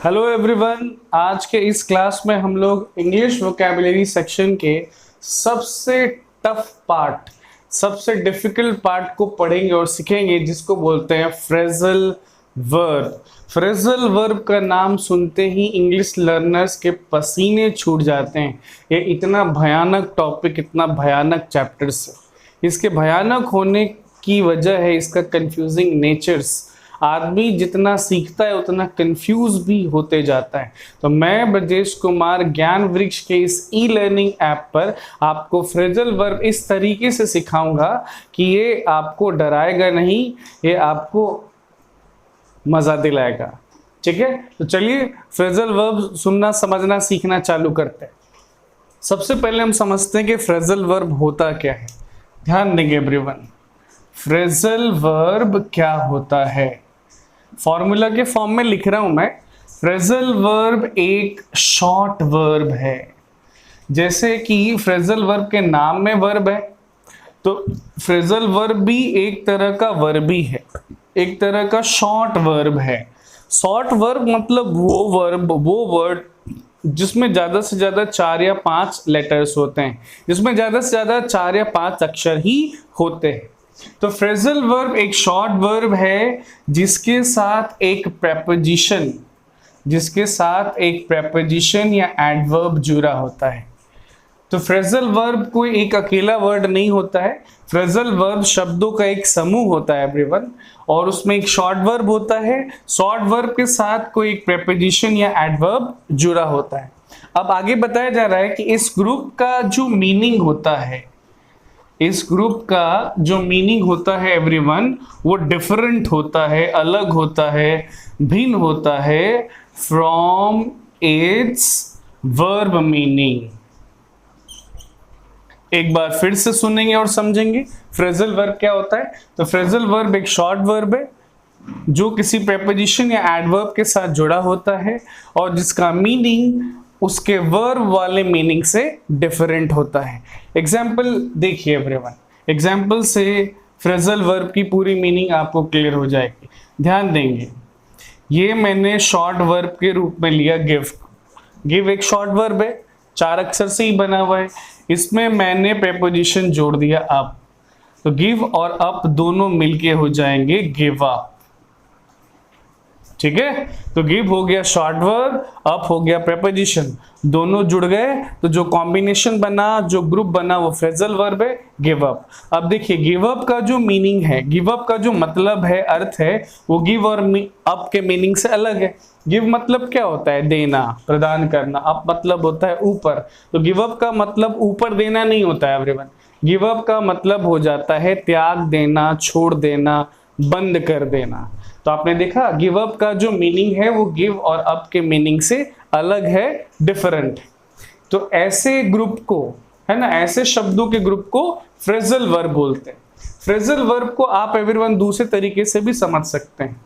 Hello everyone. आज के इस क्लास में हम लोग इंग्लिश वोकैबुलरी सेक्शन के सबसे टफ पार्ट, सबसे डिफिकल्ट पार्ट को पढ़ेंगे और सीखेंगे, जिसको बोलते हैं फ्रेजल वर्ब। फ्रेजल वर्ब का नाम सुनते ही इंग्लिश लर्नर्स के पसीने छूट जाते हैं। ये इतना भयानक टॉपिक, इतना भयानक चैप्टर्स है। इसके भयानक होने की वजह है इसका कंफ्यूजिंग नेचर्स। आदमी जितना सीखता है उतना कंफ्यूज भी होते जाता है। तो मैं ब्रजेश कुमार ज्ञान वृक्ष के इस ई लर्निंग ऐप पर आपको फ्रेजल वर्ब इस तरीके से सिखाऊंगा कि ये आपको डराएगा नहीं, ये आपको मजा दिलाएगा। ठीक है, तो चलिए फ्रेजल वर्ब सुनना, समझना, सीखना चालू करते हैं। सबसे पहले हम समझते हैं कि फ्रेजल वर्ब होता क्या है। ध्यान देंगे एवरीवन, फ्रेजल वर्ब क्या होता है। फॉर्मूला के फॉर्म में लिख रहा हूं मैं। फ्रेजल वर्ब एक शॉर्ट वर्ब है। जैसे कि फ्रेजल वर्ब के नाम में वर्ब है, तो फ्रेजल वर्ब भी एक तरह का वर्ब ही है, एक तरह का शॉर्ट वर्ब है। शॉर्ट वर्ब मतलब वो वर्ड जिसमें ज्यादा से ज्यादा 4 या 5 लेटर्स होते हैं, जिसमें ज्यादा से ज्यादा 4 या 5 अक्षर ही होते हैं। तो फ्रेजल वर्ब एक शॉर्ट वर्ब है जिसके साथ एक प्रेपोजिशन या एडवर्ब जुड़ा होता है। तो फ्रेजल वर्ब कोई एक अकेला वर्ड नहीं होता है। फ्रेजल वर्ब शब्दों का एक समूह होता है एवरीवन, और उसमें एक शॉर्ट वर्ब होता है। शॉर्ट वर्ब के साथ कोई एक प्रेपोजिशन या एडवर्ब जुड़ा होता है। अब आगे बताया जा रहा है कि इस ग्रुप का जो मीनिंग होता है, इस ग्रुप का जो मीनिंग होता है एवरीवन, वो डिफरेंट होता है, अलग होता है, भिन्न होता है फ्रॉम इट्स वर्ब मीनिंग। एक बार फिर से सुनेंगे और समझेंगे फ्रेजल वर्ब क्या होता है। तो फ्रेजल वर्ब एक शॉर्ट वर्ब है जो किसी प्रेपोजिशन या एडवर्ब के साथ जुड़ा होता है और जिसका मीनिंग उसके वर्ब वाले मीनिंग से डिफरेंट होता है। एग्जाम्पल देखिए एवरीवन, एग्जाम्पल से फ्रेजल वर्ब की पूरी मीनिंग आपको क्लियर हो जाएगी। ध्यान देंगे, ये मैंने शॉर्ट वर्ब के रूप में लिया गिव। गिव एक शॉर्ट वर्ब है, 4 अक्षर से ही बना हुआ है। इसमें मैंने प्रेपोजिशन जोड़ दिया अप, तो गिव और अप दोनों मिलके हो जाएंगे गिव अप। ठीक है, तो गिव हो गया शॉर्ट वर्ब, अप हो गया प्रेपोजिशन, दोनों जुड़ गए तो जो कॉम्बिनेशन बना, जो ग्रुप बना, वो फ्रेजल वर्ब है गिव अप। अब देखिए गिव अप का जो मीनिंग है, गिव अप का जो मतलब है, अर्थ है, वो गिव और अप के मीनिंग से अलग है। गिव मतलब क्या होता है? देना, प्रदान करना। अप मतलब होता है ऊपर। तो गिव अप का मतलब ऊपर देना नहीं होता है एवरीवन। गिव अप का मतलब हो जाता है त्याग देना, छोड़ देना, बंद कर देना। तो आपने देखा गिव अप का जो मीनिंग है वो गिव और अप के मीनिंग से अलग है, डिफरेंट। तो ऐसे ग्रुप को, है ना, ऐसे शब्दों के ग्रुप को फ्रेजल वर्ब बोलते हैं। फ्रेजल वर्ब को आप एवरीवन दूसरे तरीके से भी समझ सकते हैं।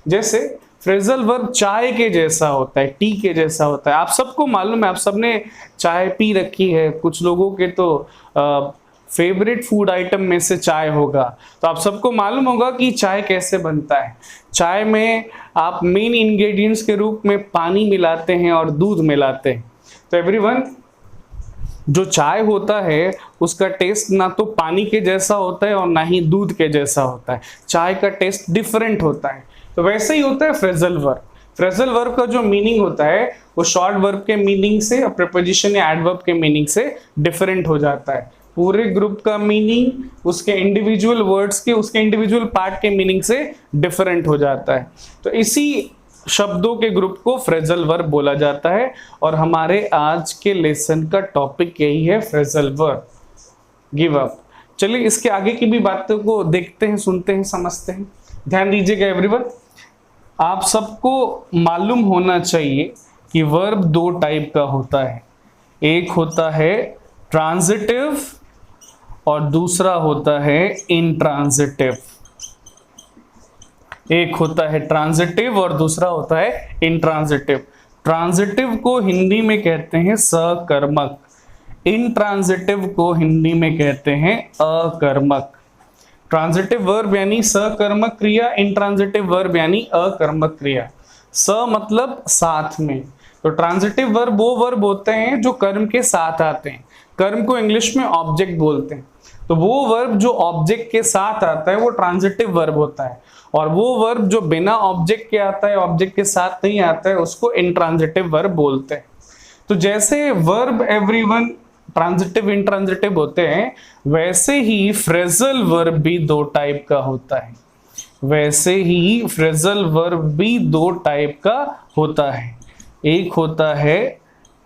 जैसे फ्रेजल वर्ब चाय के जैसा होता है, टी के जैसा होता है। आप सबको मालूम है, आप सबने चाय पी रखी है। कुछ लोगों के तो फेवरेट फूड आइटम में से चाय होगा। तो आप सबको मालूम होगा कि चाय कैसे बनता है। चाय में आप मेन इंग्रेडिएंट्स के रूप में पानी मिलाते हैं और दूध मिलाते हैं। तो एवरीवन, जो चाय होता है उसका टेस्ट ना तो पानी के जैसा होता है और ना ही दूध के जैसा होता है। चाय का टेस्ट डिफरेंट होता है। तो वैसे ही होता है फ्रेजल वर्ब। फ्रेजल वर्ब का जो मीनिंग होता है वो शॉर्ट वर्ब के मीनिंग से और प्रीपोजिशन या एडवर्ब के मीनिंग से डिफरेंट हो जाता है। पूरे ग्रुप का मीनिंग उसके इंडिविजुअल वर्ड्स के, उसके इंडिविजुअल पार्ट के मीनिंग से डिफरेंट हो जाता है। तो इसी शब्दों के ग्रुप को फ्रेजल वर्ब बोला जाता है। और हमारे आज के लेसन का टॉपिक यही है, फ्रेजल वर्ब, गिव अप। चलिए इसके आगे की भी बातों को देखते हैं, सुनते हैं, समझते हैं। ध्यान दीजिएगा एवरीवन, आप सबको मालूम होना चाहिए कि वर्ब 2 टाइप का होता है। एक होता है ट्रांजिटिव और दूसरा होता है इंट्रांजिटिव। एक होता है ट्रांजिटिव और दूसरा होता है इंट्रांजिटिव। ट्रांजिटिव को हिंदी में कहते हैं सकर्मक, इंट्रांजिटिव को हिंदी में कहते हैं अकर्मक। ट्रांजिटिव वर्ब यानी सकर्मक क्रिया, इंट्रांजिटिव वर्ब यानी अकर्मक क्रिया। स मतलब साथ में। तो ट्रांजिटिव वर्ब वो वर्ब होते हैं जो कर्म के साथ आते हैं। कर्म को इंग्लिश में ऑब्जेक्ट बोलते हैं। तो वो वर्ब जो ऑब्जेक्ट के साथ आता है वो ट्रांजिटिव वर्ब होता है, और वो वर्ब जो बिना ऑब्जेक्ट के आता है, ऑब्जेक्ट के साथ नहीं आता है, उसको इंट्रांजिटिव वर्ब बोलते हैं। तो जैसे वर्ब एवरीवन ट्रांजिटिव इंट्रांजिटिव होते हैं, वैसे ही फ्रेजल वर्ब भी दो टाइप का होता है। वैसे ही फ्रेजल वर्ब भी दो टाइप का होता है। एक होता है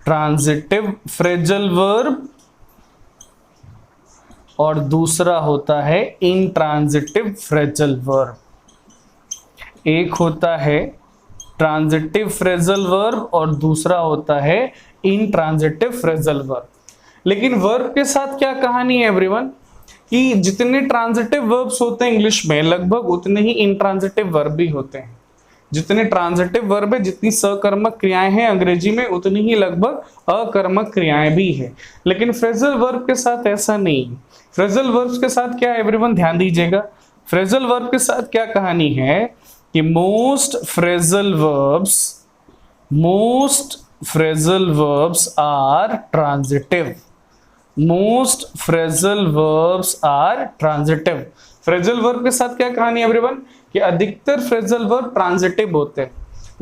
ट्रांजिटिव फ्रेजल वर्ब और दूसरा होता है इंट्रांजिटिव फ्रेजल वर्ब। एक होता है ट्रांजिटिव फ्रेजल वर्ब और दूसरा होता है इंट्रांजिटिव फ्रेजल वर्ब। लेकिन वर्ब के साथ क्या कहानी है एवरीवन, कि जितने ट्रांजिटिव वर्ब्स होते हैं इंग्लिश में, लगभग उतने ही इंट्रांजिटिव वर्ब भी होते हैं। जितने ट्रांजिटिव वर्ब है, जितनी सकर्मक क्रियाएं हैं अंग्रेजी में, उतनी ही लगभग अकर्मक क्रियाएं भी है। लेकिन फ्रेजल वर्ब के साथ ऐसा नहीं। फ्रेजल वर्ब्स के साथ क्या एवरीवन, ध्यान दीजिएगा, फ्रेजल वर्ब के साथ क्या कहानी है कि most phrasal verbs are transitive. Most phrasal verbs are transitive. Phrasal verb के साथ क्या कहानी है एवरीवन, कि अधिकतर फ्रेजल वर्ब ट्रांजिटिव होते हैं।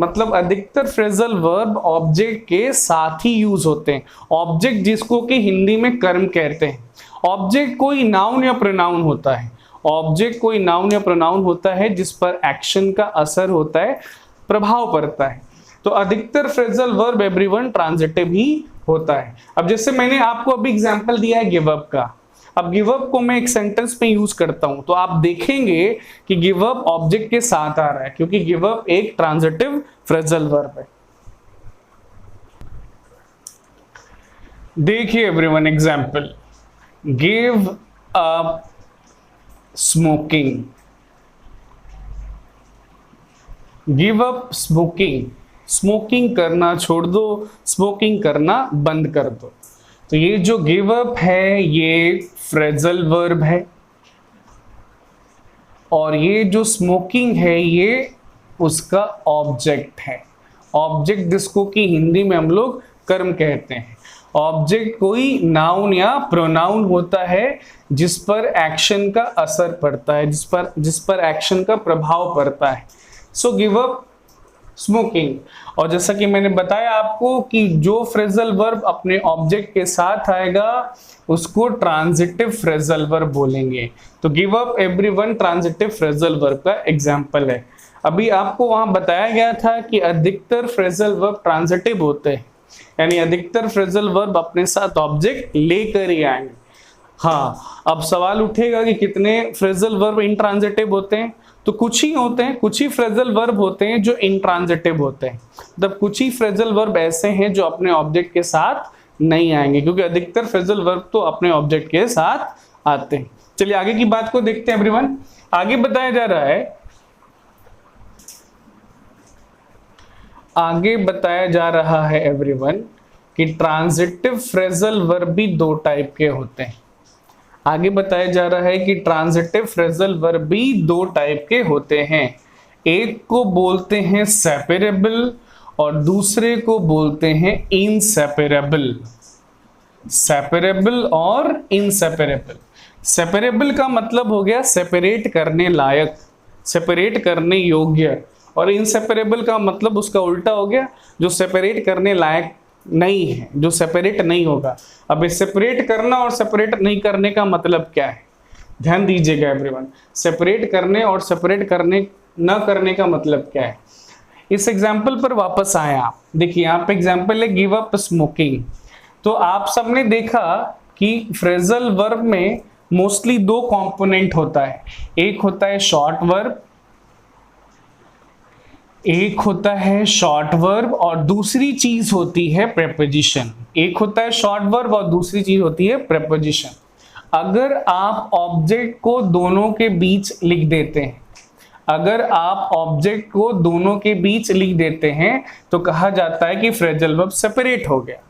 मतलब अधिकतर फ्रेजल वर्ब ऑब्जेक्ट के साथ ही यूज होते हैं। ऑब्जेक्ट जिसको कि हिंदी में कर्म कहते हैं। ऑब्जेक्ट कोई नाउन या प्रोनाउन होता है। ऑब्जेक्ट कोई नाउन या प्रोनाउन होता है जिस पर एक्शन का असर होता है, प्रभाव पड़ता है। तो अधिकतर फ्रेजल वर्ब एवरीवन ट्रांजिटिव ही होता है। अब जैसे मैंने आपको अभी एग्जांपल दिया है गिव अप का, अब गिव अप को मैं एक सेंटेंस में यूज करता हूं तो आप देखेंगे कि गिव अप ऑब्जेक्ट के साथ आ रहा है, क्योंकि गिव अप एक ट्रांजिटिव फ्रेजल वर्ब है। देखिए everyone example, give up smoking. Give up smoking, smoking करना छोड़ दो, स्मोकिंग करना बंद कर दो। तो ये जो गिव अप है ये फ्रेजल वर्ब है, और ये जो स्मोकिंग है ये उसका ऑब्जेक्ट है। ऑब्जेक्ट जिसको कि हिंदी में हम लोग कर्म कहते हैं। ऑब्जेक्ट कोई नाउन या प्रोनाउन होता है जिस पर एक्शन का असर पड़ता है, जिस पर एक्शन का प्रभाव पड़ता है। So give up smoking. और जैसा कि मैंने बताया आपको कि जो फ्रेजल वर्ब अपने ऑब्जेक्ट के साथ आएगा उसको ट्रांजिटिव फ्रेजल वर्ब बोलेंगे। तो give up everyone transitive phrasal verb का एग्जांपल है। अभी आपको वहां बताया गया था कि अधिकतर फ्रेजल वर्ब ट्रांजिटिव होते हैं, यानी अधिकतर फ्रेजल वर्ब अपने साथ ऑब्जेक्ट लेकर ही आएंगे। हाँ, अब सवाल उठेगा कि कितने फ्रेजल वर्ब इंट्रांजिटिव होते हैं, तो कुछ ही होते हैं, कुछ ही फ्रेजल वर्ब होते हैं जो इंट्रांजिटिव होते हैं। मतलब कुछ ही फ्रेजल वर्ब ऐसे हैं जो अपने ऑब्जेक्ट के साथ नहीं आएंगे, क्योंकि अधिकतर फ्रेजल वर्ब तो अपने ऑब्जेक्ट के साथ आते हैं। चलिए आगे की बात को देखते हैं एवरीवन। आगे बताया जा रहा है, आगे बताया जा रहा है एवरीवन कि ट्रांजिटिव फ्रेजल वर्ब भी दो टाइप के होते हैं। आगे बताया जा रहा है कि ट्रांजिटिव फ्रेजल वर्ब भी दो टाइप के होते हैं। एक को बोलते हैं सेपरेबल और दूसरे को बोलते हैं इनसेपरेबल। सेपरेबल और इनसेपरेबल। सेपरेबल का मतलब हो गया सेपरेट करने लायक, सेपरेट करने योग्य, और इनसेपरेबल का मतलब उसका उल्टा हो गया जो सेपरेट करने लायक नहीं है, जो सेपरेट नहीं होगा। अब सेपरेट करना और सेपरेट नहीं करने का मतलब क्या है, ध्यान दीजिएगा एवरीवन। सेपरेट करने और सेपरेट करने न करने का मतलब क्या है। इस एग्जाम्पल पर वापस आए आप, देखिए यहाँ पे एग्जाम्पल है गिव अप स्मोकिंग। तो आप सबने देखा कि फ्रेजल वर्ब में मोस्टली दो कंपोनेंट होता है। एक होता है शॉर्ट वर्ब, एक होता है शॉर्ट वर्ब और दूसरी चीज होती है प्रेपोजिशन। एक होता है शॉर्ट वर्ब और दूसरी चीज होती है प्रेपोजिशन। अगर आप ऑब्जेक्ट को दोनों के बीच लिख देते हैं, अगर आप ऑब्जेक्ट को दोनों के बीच लिख देते हैं तो कहा जाता है कि फ्रेजल वर्ब सेपरेट हो गया।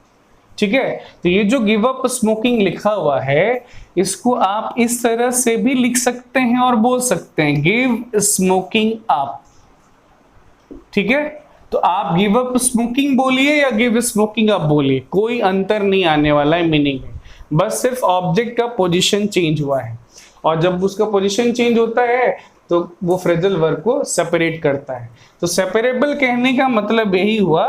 ठीक है, तो ये जो गिव अप स्मोकिंग लिखा हुआ है इसको आप इस तरह से भी लिख सकते हैं और बोल सकते हैं गिव स्मोकिंग अप। ठीक है, तो आप गिव अप स्मोकिंग बोलिए या गिव स्मोकिंग अप बोलिए, कोई अंतर नहीं आने वाला है मीनिंग में, बस सिर्फ ऑब्जेक्ट का पोजीशन चेंज हुआ है। और जब उसका पोजीशन चेंज होता है तो वो फ्रेजल वर्ब को सेपरेट करता है। तो सेपरेबल कहने का मतलब यही हुआ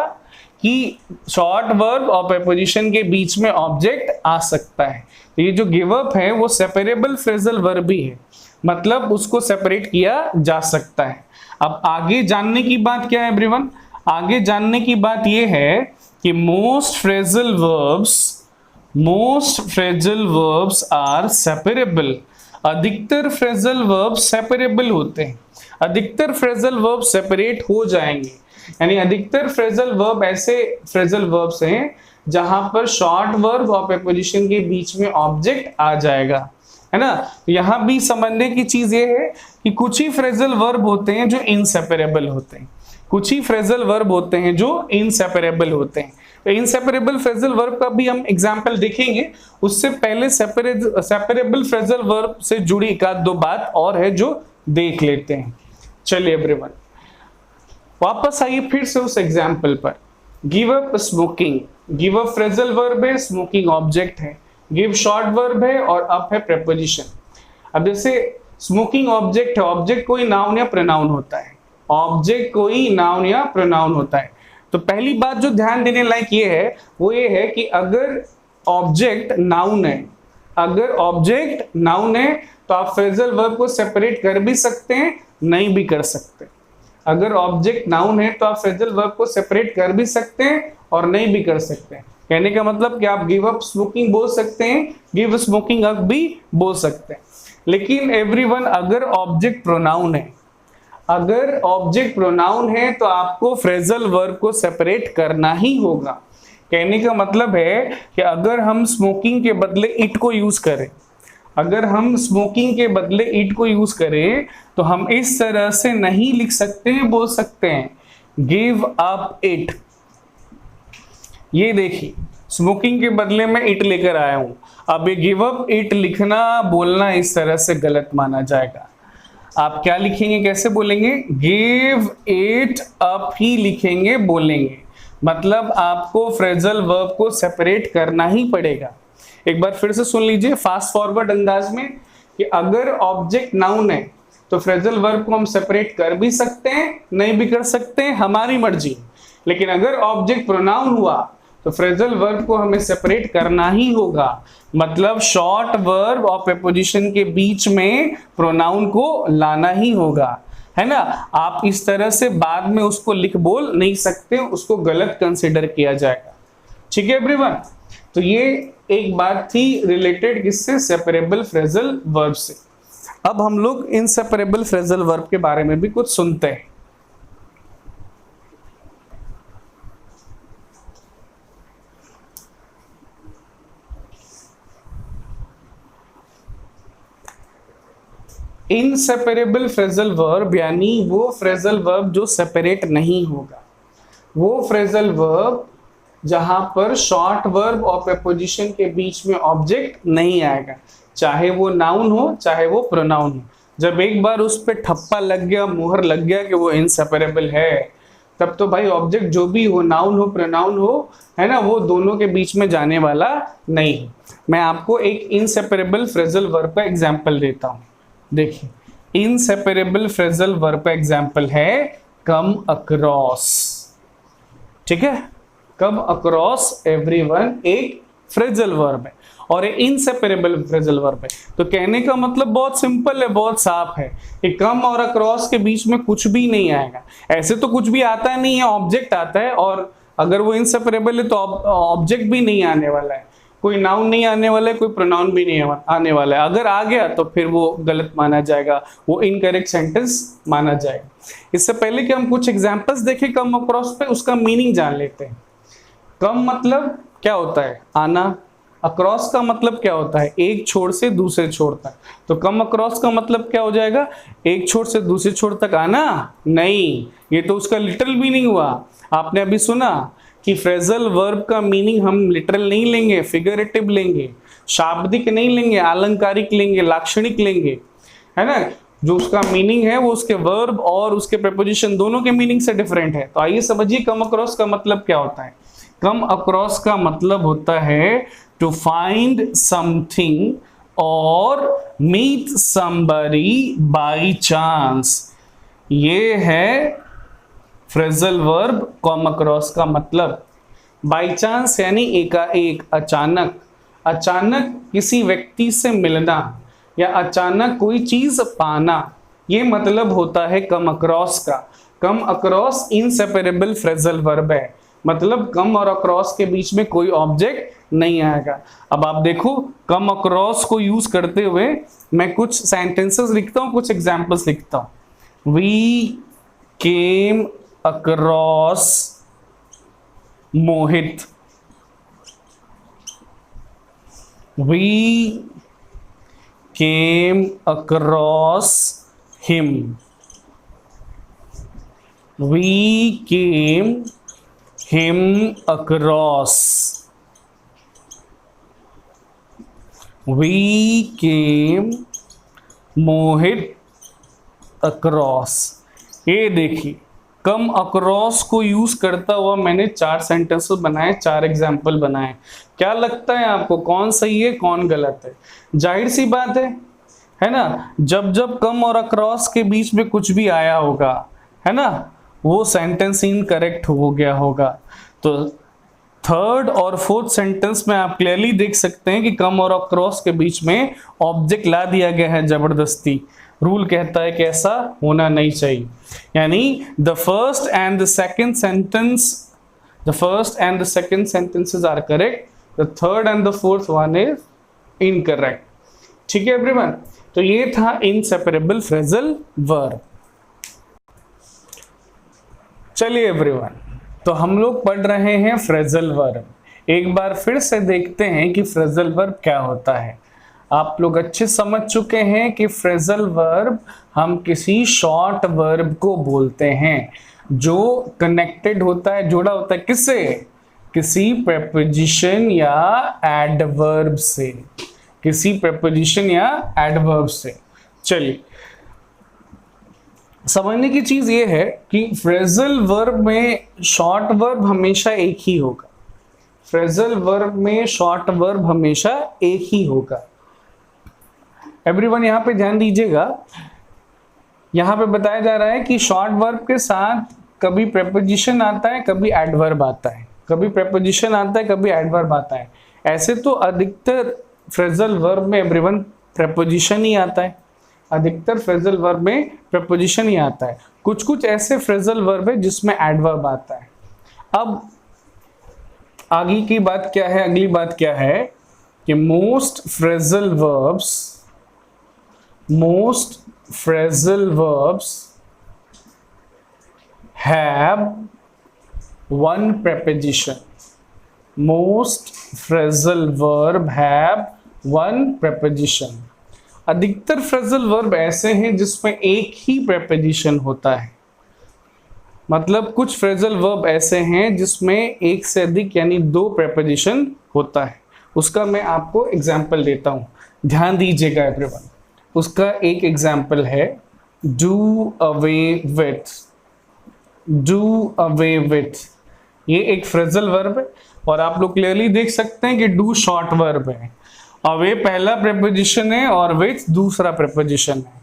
कि शॉर्ट वर्ब और प्रीपोजिशन के बीच में ऑब्जेक्ट आ सकता है। तो ये जो गिव अप है वो सेपरेबल फ्रेजल वर्ब भी है, मतलब उसको सेपरेट किया जा सकता है। अब आगे जानने की बात क्या है एवरीवन? आगे जानने की बात ये है कि most phrasal verbs are separable. अधिकतर फ्रेजल वर्ब सेपरेबल होते हैं, अधिकतर फ्रेजल वर्ब सेपरेट हो जाएंगे। यानी अधिकतर फ्रेजल वर्ब ऐसे फ्रेजल वर्ब्स हैं जहां पर शॉर्ट वर्ब और प्रीपोजिशन के बीच में ऑब्जेक्ट आ जाएगा, है ना। यहां भी समझने की चीज ये है कि कुछ ही फ्रेजल वर्ब होते हैं जो इनसेपरेबल होते हैं, कुछ ही फ्रेजल वर्ब होते हैं जो इनसेपरेबल होते हैं। तो इनसेपरेबल फ्रेजल वर्ब का भी हम एग्जांपल देखेंगे, उससे पहले सेपरेबल फ्रेजल वर्ब से जुड़ी एक आध दो बात और है जो देख लेते हैं। चलिए एवरीवन वापस आइए फिर से उस एग्जांपल पर। Give up smoking, give up phrasal verb है, स्मोकिंग ऑब्जेक्ट है, गिव शॉर्ट वर्ब है और अप है प्रीपोजिशन। अब जैसे स्मोकिंग ऑब्जेक्ट है, ऑब्जेक्ट कोई नाउन या प्रोनाउन होता है, ऑब्जेक्ट कोई नाउन या प्रोनाउन होता है। तो पहली बात जो ध्यान देने लायक ये है वो ये है कि अगर ऑब्जेक्ट नाउन है, अगर ऑब्जेक्ट नाउन है तो आप फ्रेजल वर्ब को सेपरेट कर भी सकते हैं, नहीं भी कर सकते। अगर ऑब्जेक्ट नाउन है तो आप फ्रेजल वर्ब को सेपरेट कर भी सकते हैं और नहीं भी कर सकते हैं। कहने का मतलब कि आप गिव अप स्मोकिंग बोल सकते हैं, गिव स्मोकिंग अप भी बोल सकते हैं। लेकिन एवरीवन अगर ऑब्जेक्ट प्रोनाउन है, अगर ऑब्जेक्ट प्रोनाउन है तो आपको फ्रेजल वर्ब को सेपरेट करना ही होगा। कहने का मतलब है कि अगर हम स्मोकिंग के बदले इट को यूज करें, अगर हम स्मोकिंग के बदले इट को यूज करें तो हम इस तरह से नहीं लिख सकते हैं, बोल सकते हैं गिव अप इट। ये देखिए स्मोकिंग के बदले में इट लेकर आया हूं, अब ये गिव अप इट लिखना बोलना इस तरह से गलत माना जाएगा। आप क्या लिखेंगे, कैसे बोलेंगे? गिव इट अप ही लिखेंगे, बोलेंगे। मतलब आपको फ्रेजल वर्ब को सेपरेट करना ही पड़ेगा। एक बार फिर से सुन लीजिए फास्ट फॉरवर्ड अंदाज में कि अगर ऑब्जेक्ट नाउन है तो फ्रेजल वर्ब को हम सेपरेट कर भी सकते हैं, नहीं भी कर सकते हैं, हमारी मर्जी। लेकिन अगर ऑब्जेक्ट प्रोनाउन हुआ तो फ्रेजल वर्ब को हमें सेपरेट करना ही होगा। मतलब शॉर्ट वर्ब और प्रीपोजिशन के बीच में प्रोनाउन को लाना ही होगा, है ना। आप इस तरह से बाद में उसको लिख बोल नहीं सकते, उसको गलत कंसिडर किया जाएगा। ठीक है एवरीवन, तो ये एक बात थी रिलेटेड किससे? सेपरेबल फ्रेजल वर्ब से। अब हम लोग इनसेपरेबल फ्रेजल वर्ब के बारे में भी कुछ सुनते हैं। इनसेपरेबल फ्रेजल वर्ब यानी वो फ्रेजल वर्ब जो सेपरेट नहीं होगा, वो फ्रेजल वर्ब जहां पर शॉर्ट वर्ब और प्रीपोजिशन के बीच में ऑब्जेक्ट नहीं आएगा, चाहे वो नाउन हो चाहे वो प्रोनाउन हो। जब एक बार उस पर ठप्पा लग गया, मुहर लग गया कि वो इनसेपरेबल है, तब तो भाई ऑब्जेक्ट जो भी हो, नाउन हो प्रोनाउन हो, है ना, वो दोनों के बीच में जाने वाला नहीं। मैं आपको एक इनसेपरेबल फ्रेजल वर्ब का एग्जाम्पल देता हूं। देखिए इनसेपरेबल फ्रेजल वर्ब का एग्जाम्पल है कम अक्रॉस। ठीक है, कम अक्रॉस एवरीवन एक फ्रेजल वर्ब है और इनसेपरेबल फ्रेजल वर्ब है। तो कहने का मतलब बहुत सिंपल है, बहुत साफ है कि कम और अक्रॉस के बीच में कुछ भी नहीं आएगा। ऐसे तो कुछ भी आता नहीं है, ऑब्जेक्ट आता है, और अगर वो इनसेपरेबल है तो ऑब्जेक्ट भी नहीं आने वाला है, कोई नाउन नहीं आने वाला है, कोई प्रोनाउन भी नहीं आने वाला है। अगर आ गया तो फिर वो गलत माना जाएगा, वो इनकरेक्ट सेंटेंस माना जाएगा। इससे पहले कि हम कुछ एग्जांपल्स देखें कम अक्रॉस पे, उसका मीनिंग जान लेते हैं। कम मतलब क्या होता है? आना। अक्रॉस का मतलब क्या होता है? एक छोर से दूसरे छोर तक। तो कम अक्रॉस का मतलब क्या हो जाएगा? एक छोर से दूसरे छोर तक आना? नहीं, ये तो उसका लिटरल मीनिंग हुआ। आपने अभी सुना कि फ्रेजल वर्ब का मीनिंग हम लिटरल नहीं लेंगे, फिगरेटिव लेंगे, शाब्दिक नहीं लेंगे, अलंकारिक लेंगे, लाक्षणिक लेंगे, है ना। जो उसका मीनिंग है वो उसके वर्ब और उसके प्रेपोजिशन दोनों के मीनिंग से डिफरेंट है। तो आइए समझिए कम अक्रॉस का मतलब क्या होता है। कम अक्रॉस का मतलब होता है टू फाइंड समथिंग और मीट समबडी बाय चांस। ये है फ्रेजल वर्ब कम अक्रॉस का मतलब। बाय चांस यानी एकाएक, अचानक, अचानक किसी व्यक्ति से मिलना या अचानक कोई चीज पाना, ये मतलब होता है कम अक्रॉस का। Come across inseparable phrasal verb है, मतलब कम और अक्रॉस के बीच में कोई ऑब्जेक्ट नहीं आएगा। अब आप देखो कम अक्रॉस को यूज करते हुए मैं कुछ सेंटेंसेस लिखता हूं, कुछ एग्जांपल्स लिखता हूं। We came across Mohit, we came across him, we came him across, we came Mohit across। ये देखिए कम अक्रॉस को यूज करता हुआ मैंने 4 सेंटेंसेस बनाए, 4 एग्जाम्पल बनाए। क्या लगता है आपको कौन सही है कौन गलत है? जाहिर सी बात है ना, जब जब कम और अक्रॉस के बीच में कुछ भी आया होगा, है ना, वो सेंटेंस इनकरेक्ट हो गया होगा। तो थर्ड और फोर्थ सेंटेंस में आप क्लियरली देख सकते हैं कि कम और अक्रॉस के बीच में ऑब्जेक्ट ला दिया गया है जबरदस्ती। रूल कहता है कि ऐसा होना नहीं चाहिए, यानी the first and the second sentences are correct, the third and the fourth one is incorrect. ठीक है एवरीवन, तो ये था इनसेपरेबल फ्रेजल वर्ब। चलिए एवरीवन, तो हम लोग पढ़ रहे हैं फ्रेजल वर्ब। एक बार फिर से देखते हैं कि फ्रेजल वर्ब क्या होता है। आप लोग अच्छे समझ चुके हैं कि फ्रेजल वर्ब हम किसी शॉर्ट वर्ब को बोलते हैं जो कनेक्टेड होता है, जुड़ा होता है किससे? किसी प्रेपोजिशन या एडवर्ब से, किसी प्रेपोजिशन या एडवर्ब से। चलिए समझने की चीज ये है कि फ्रेजल वर्ब में शॉर्ट वर्ब हमेशा एक ही होगा। फ्रेजल वर्ब में शॉर्ट वर्ब हमेशा एक ही होगा। एवरीवन यहाँ पे ध्यान दीजिएगा, यहाँ पे बताया जा रहा है कि शॉर्ट वर्ब के साथ कभी प्रेपोजिशन आता है, कभी एडवर्ब आता है, कभी प्रेपोजिशन आता है, कभी एडवर्ब आता है। ऐसे तो अधिकतर फ्रेजल वर्ब में एवरीवन प्रेपोजिशन ही आता है, अधिकतर फ्रेजल वर्ब में प्रेपोजिशन ही आता है। कुछ कुछ ऐसे फ्रेजल वर्ब है जिसमें एडवर्ब आता है। अब आगे की बात क्या है, अगली बात क्या है कि most phrasal verbs have one preposition. Most phrasal verb have one preposition. अधिकतर फ्रेजल वर्ब ऐसे हैं जिसमें एक ही प्रेपोजिशन होता है। मतलब कुछ फ्रेजल वर्ब ऐसे हैं जिसमें एक से अधिक यानी 2 प्रेपोजिशन होता है। उसका मैं आपको एग्जाम्पल देता हूं, ध्यान दीजिएगा एवरीवन। उसका एक एग्जाम्पल है do away with. Do away with ये एक फ्रेजल वर्ब है और आप लोग क्लियरली देख सकते हैं कि डू शॉर्ट वर्ब है, अवे पहला प्रेपोजिशन है और विथ दूसरा प्रेपोजिशन है।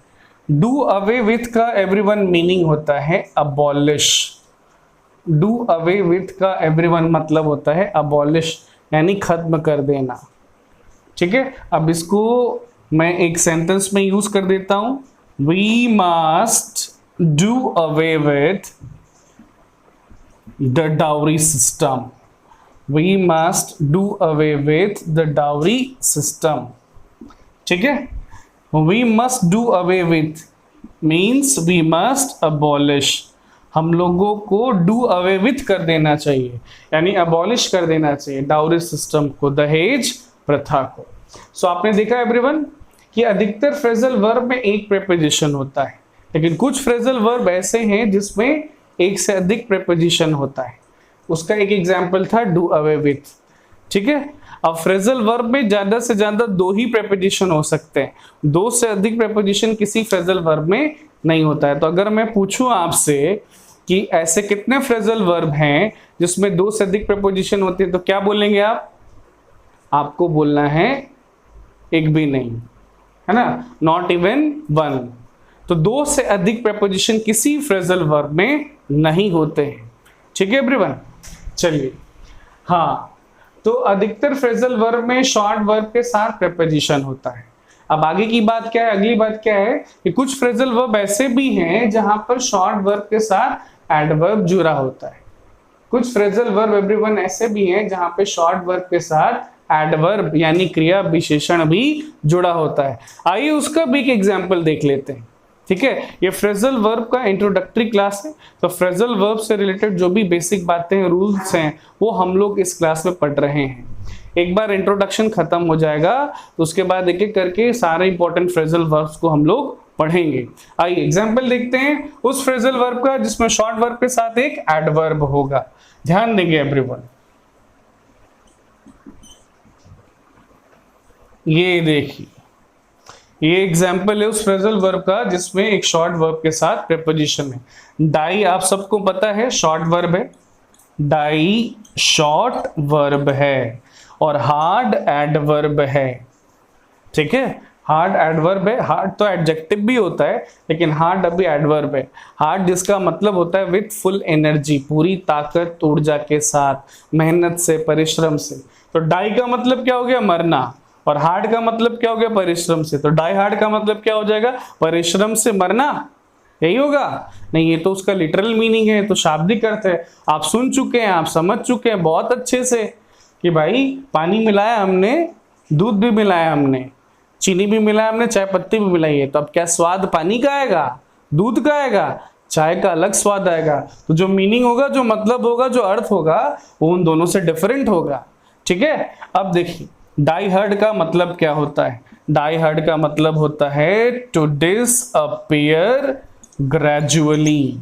डू अवे विथ का एवरीवन मीनिंग होता है अबॉलिश। डू अवे विथ का एवरीवन मतलब होता है अबॉलिश, यानी खत्म कर देना। ठीक है, अब इसको मैं एक सेंटेंस में यूज कर देता हूं। We must do away with the dowry system. We must do away with the dowry system. ठीक है, we must do away with means we must abolish. हम लोगों को डू अवे विथ कर देना चाहिए, यानी अबॉलिश कर देना चाहिए डाउरी सिस्टम को, दहेज प्रथा को। सो आपने देखा एवरीवन कि अधिकतर फ्रेजल वर्ब में एक प्रेपोजिशन होता है, लेकिन कुछ फ्रेजल वर्ब ऐसे हैं जिसमें एक से अधिक प्रेपोजिशन होता है। उसका एक एग्जाम्पल था डू अवे विथ। ठीक है। अब फ्रेजल वर्ब में ज्यादा से ज्यादा 2 ही प्रेपोजिशन हो सकते हैं, 2 से अधिक प्रेपोजिशन किसी फ्रेजल वर्ब में नहीं होता है। तो अगर मैं पूछूं आपसे कि ऐसे कितने फ्रेजल वर्ब हैं जिसमें 2 से अधिक प्रेपोजिशन होते हैं, तो क्या बोलेंगे आप? आपको बोलना है एक भी नहीं, है ना, नॉट इवन 1। तो 2 से अधिक प्रेपोजिशन किसी फ्रेजल वर्ब में नहीं होते हैं, ठीक है एवरीवन। चलिए, हाँ, तो अधिकतर फ्रेजल वर्ब में शॉर्ट वर्ब के साथ प्रेपोजिशन होता है। अब आगे की बात क्या है, अगली बात क्या है कि कुछ फ्रेजल वर्ब ऐसे भी हैं जहां पर शॉर्ट वर्ब के साथ एडवर्ब जुड़ा होता है। कुछ फ्रेजल वर्ब एवरीवन ऐसे भी हैं जहां पे शॉर्ट वर्ब के साथ एडवर्ब यानी क्रिया विशेषण भी जुड़ा होता है। आइए उसका भी एक एग्जाम्पल देख लेते हैं, ठीक है। ये फ्रेजल वर्ब का इंट्रोडक्टरी क्लास है, तो फ्रेजल वर्ब से रिलेटेड जो भी बेसिक बातें हैं, रूल्स हैं, वो हम लोग इस क्लास में पढ़ रहे हैं। एक बार इंट्रोडक्शन खत्म हो जाएगा तो उसके बाद एक एक करके सारे इंपॉर्टेंट फ्रेजल वर्ब्स को हम लोग पढ़ेंगे। आइए एग्जाम्पल देखते हैं उस फ्रेजल वर्ब का जिसमें शॉर्ट वर्ब के साथ एक एडवर्ब होगा। ध्यान देंगे एवरीवन। ये देखिए, ये एग्जाम्पल है उस फ्रेजल वर्ब का जिसमें एक शॉर्ट वर्ब के साथ प्रेपोजिशन है। डाई आप सबको पता है शॉर्ट वर्ब है, डाई शॉर्ट वर्ब है, और हार्ड एडवर्ब है, ठीक है। हार्ड एडवर्ब है, हार्ड तो एडजेक्टिव भी होता है लेकिन हार्ड अभी एडवर्ब है। हार्ड जिसका मतलब होता है विथ फुल एनर्जी, पूरी ताकत ऊर्जा के साथ, मेहनत से, परिश्रम से। तो डाई का मतलब क्या हो गया? मरना। और हार्ड का मतलब क्या हो गया? परिश्रम से। तो डाई हार्ड का मतलब क्या हो जाएगा? परिश्रम से मरना, यही होगा? नहीं, ये तो उसका लिटरल मीनिंग है, तो शाब्दिक अर्थ है। आप सुन चुके हैं, आप समझ चुके हैं बहुत अच्छे से कि भाई पानी मिलाया हमने, दूध भी मिलाया हमने, चीनी भी मिलाया हमने, चाय पत्ती भी मिलाई है, तो अब क्या स्वाद पानी का आएगा? दूध का आएगा? चाय का अलग स्वाद आएगा। तो जो मीनिंग होगा, जो मतलब होगा, जो अर्थ होगा, वो उन दोनों से डिफरेंट होगा, ठीक है। अब देखिए, डाई हार्ड का मतलब क्या होता है? डाई हार्ड का मतलब होता है to disappear gradually,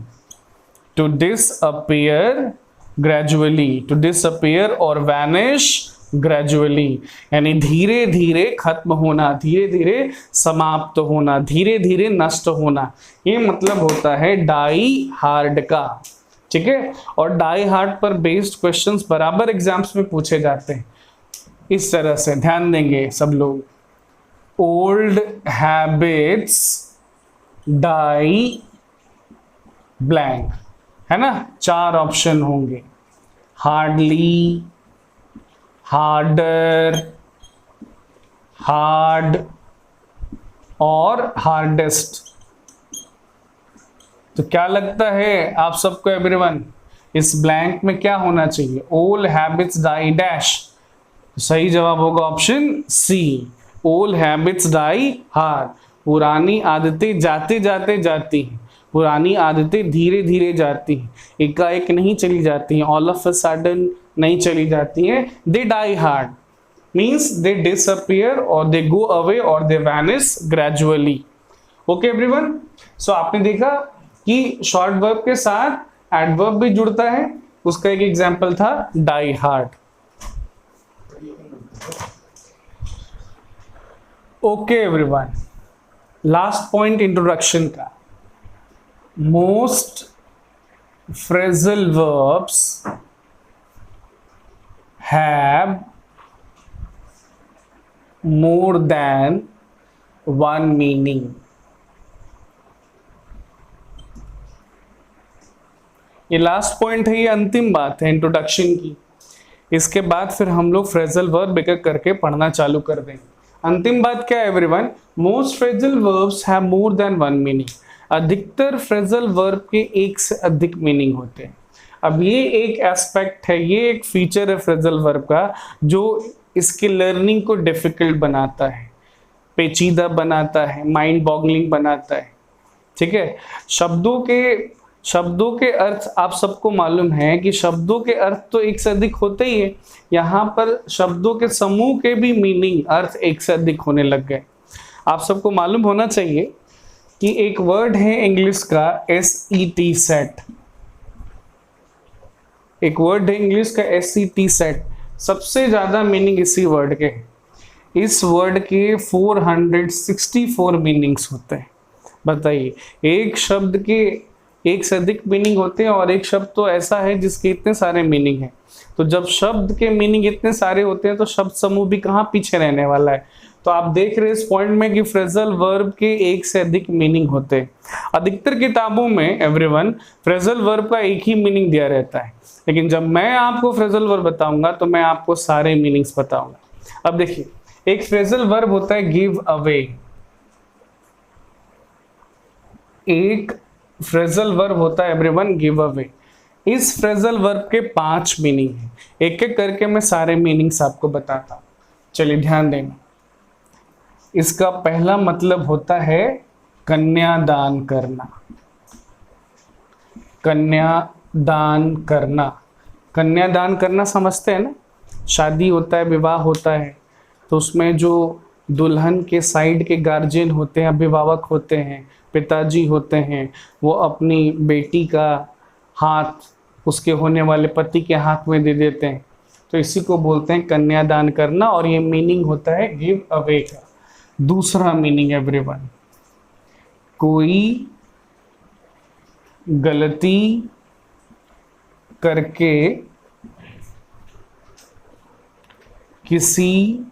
to disappear gradually, to disappear और वैनिश ग्रेजुअली, यानी धीरे धीरे खत्म होना, धीरे धीरे समाप्त होना, धीरे धीरे नष्ट होना, ये मतलब होता है डाई हार्ड का, ठीक है। और डाई हार्ड पर बेस्ड क्वेश्चंस बराबर एग्जाम्स में पूछे जाते हैं इस तरह से, ध्यान देंगे सब लोग। ओल्ड हैबिट्स डाई ब्लैंक, है ना, 4 ऑप्शन होंगे, हार्डली, हार्डर, हार्ड और हार्डेस्ट। तो क्या लगता है आप सबको एवरीवन, इस ब्लैंक में क्या होना चाहिए? Old habits die dash. सही जवाब होगा option C, old habits die hard. पुरानी आदतें जाते जाते जाती हैं, पुरानी आदतें धीरे धीरे जाती हैं, एकाएक नहीं चली जाती हैं, ऑल ऑफ अ सडन नहीं चली जाती हैं। They die hard means they disappear और दे गो अवे और they vanish gradually. Okay everyone, so आपने देखा कि शॉर्ट वर्ब के साथ एडवर्ब भी जुड़ता है, उसका एक एग्जाम्पल था die hard. Okay everyone, last point introduction का, most phrasal verbs have more than one meaning। ये लास्ट पॉइंट है, ये अंतिम बात है इंट्रोडक्शन की। इसके बाद फिर हम लोग फ्रेजल वर्ब एक एक करके पढ़ना चालू कर देंगे। अंतिम बात क्या है everyone? Most phrasal verbs have more than one meaning. अधिकतर फ्रेजल वर्ब के एक से अधिक मीनिंग होते हैं। अब ये एक एस्पेक्ट है, ये एक फीचर है फ्रेजल वर्ब का जो इसके लर्निंग को डिफिकल्ट बनाता है, पेचीदा बनाता है, माइंड बॉगलिंग बनाता है, ठीक है। शब्दों के अर्थ आप सबको मालूम है कि शब्दों के अर्थ तो एक से अधिक होते ही है, यहाँ पर शब्दों के समूह के भी मीनिंग अर्थ एक से अधिक होने लग गए। आप सबको मालूम होना चाहिए कि एक वर्ड है इंग्लिश का SET सेट, एक वर्ड है इंग्लिश का SET सेट। सबसे ज्यादा मीनिंग इसी वर्ड के हैं। इस वर्ड के 464 मीनिंग्स होते हैं। बताइए, एक शब्द के एक से अधिक मीनिंग होते हैं और एक शब्द तो ऐसा है जिसके इतने सारे मीनिंग हैं। तो जब शब्द के मीनिंग इतने सारे होते हैं तो शब्द समूह भी कहाँ पीछे रहने वाला है। तो आप देख रहे हैं इस पॉइंट में कि फ्रेजल वर्ब के एक से अधिक मीनिंग होते हैं। अधिकतर किताबों में एवरीवन फ्रेजल वर्ब का एक ही मीनिंग दिया रहता है, लेकिन जब मैं आपको फ्रेजल वर्ब बताऊंगा तो मैं आपको सारे मीनिंग्स बताऊंगा। अब देखिए, एक फ्रेजल वर्ब होता है गिव अवे। एक फ्रेजल वर्ब होता है एवरीवन गिव अवे। इस फ्रेजल वर्ब के 5 मीनिंग हैं। एक एक करके मैं सारे मीनिंग्स आपको बताता हूं। चलिए ध्यान देना। इसका पहला मतलब होता है कन्यादान करना। कन्यादान करना, कन्यादान करना समझते हैं ना। शादी होता है, विवाह होता है, तो उसमें जो दुल्हन के साइड के गार्जियन होते हैं, अभिभावक होते हैं, पिताजी होते हैं, वो अपनी बेटी का हाथ उसके होने वाले पति के हाथ में दे देते हैं। तो इसी को बोलते हैं कन्यादान करना, और ये मीनिंग होता है गिव अवे का। दूसरा मीनिंग एवरीवन, कोई गलती करके किसी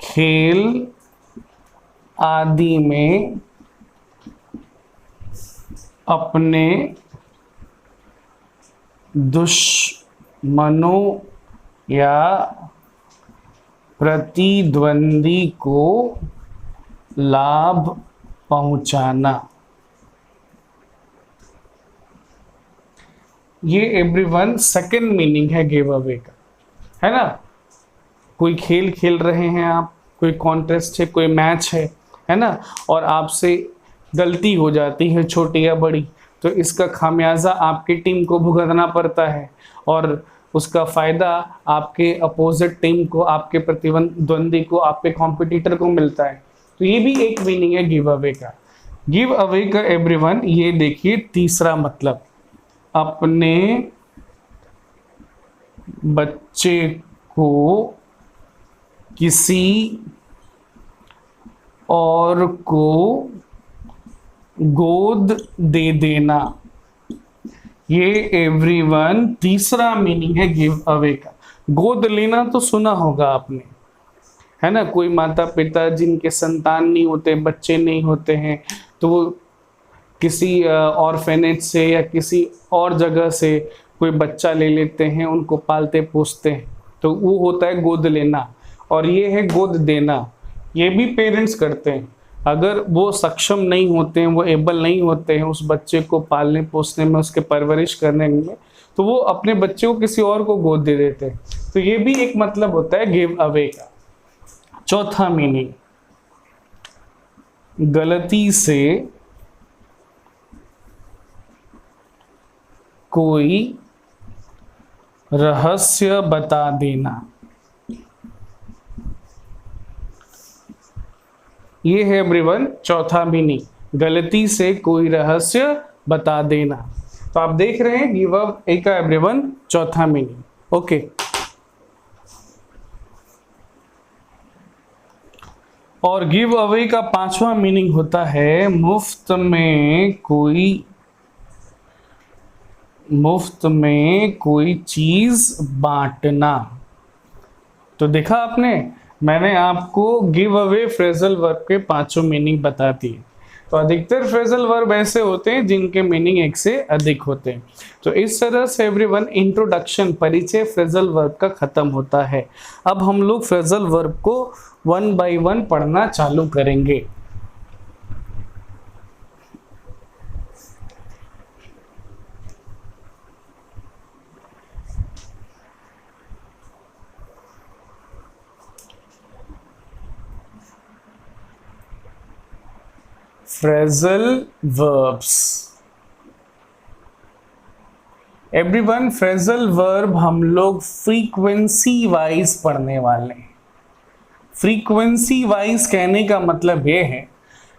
खेल आदि में अपने दुश्मनों या प्रतिद्वंदी को लाभ पहुंचाना। ये एवरीवन सेकंड मीनिंग है गिव अवे का, है ना। कोई खेल खेल रहे हैं आप, कोई कॉन्टेस्ट है, कोई मैच है ना, और आपसे गलती हो जाती है छोटी या बड़ी, तो इसका खामियाजा आपकी टीम को भुगतना पड़ता है और उसका फ़ायदा आपके अपोजिट टीम को, आपके प्रतिद्वंदी को, आपके कॉम्पिटिटर को मिलता है। तो ये भी एक मीनिंग है गिव अवे का। गिव अवे का एवरीवन ये देखिए तीसरा मतलब, अपने बच्चे को किसी और को गोद दे देना। ये एवरीवन तीसरा मीनिंग है गिव अवे का। गोद लेना तो सुना होगा आपने, है ना। कोई माता पिता जिनके संतान नहीं होते, बच्चे नहीं होते हैं, तो वो किसी ऑर्फेनेज से या किसी और जगह से कोई बच्चा ले लेते हैं, उनको पालते पोसते हैं, तो वो होता है गोद लेना। और ये है गोद देना, ये भी पेरेंट्स करते हैं। अगर वो सक्षम नहीं होते हैं, वो एबल नहीं होते हैं उस बच्चे को पालने पोसने में, उसके परवरिश करने में, तो वो अपने बच्चे को किसी और को गोद दे देते हैं। तो ये भी एक मतलब होता है गिव अवे का। चौथा मीनिंग, गलती से कोई रहस्य बता देना। ये है एवरीवन चौथा मीनिंग, गलती से कोई रहस्य बता देना। तो आप देख रहे हैं गिव अवे का एवरीवन चौथा मीनिंग। ओके, और गिव अवे का पांचवा मीनिंग होता है मुफ्त में कोई चीज बांटना। तो देखा आपने, मैंने आपको गिव अवे फ्रेजल वर्ब के 5 मीनिंग बता दिए। तो अधिकतर फ्रेजल वर्ब ऐसे होते हैं जिनके मीनिंग एक से अधिक होते हैं। तो इस तरह से एवरीवन इंट्रोडक्शन, परिचय फ्रेजल वर्ब का खत्म होता है। अब हम लोग फ्रेजल वर्ब को 1 बाय 1 पढ़ना चालू करेंगे। Phrasal verbs everyone, phrasal verb हम लोग फ्रीक्वेंसी वाइज पढ़ने वाले हैं। फ्रीक्वेंसी वाइज कहने का मतलब ये है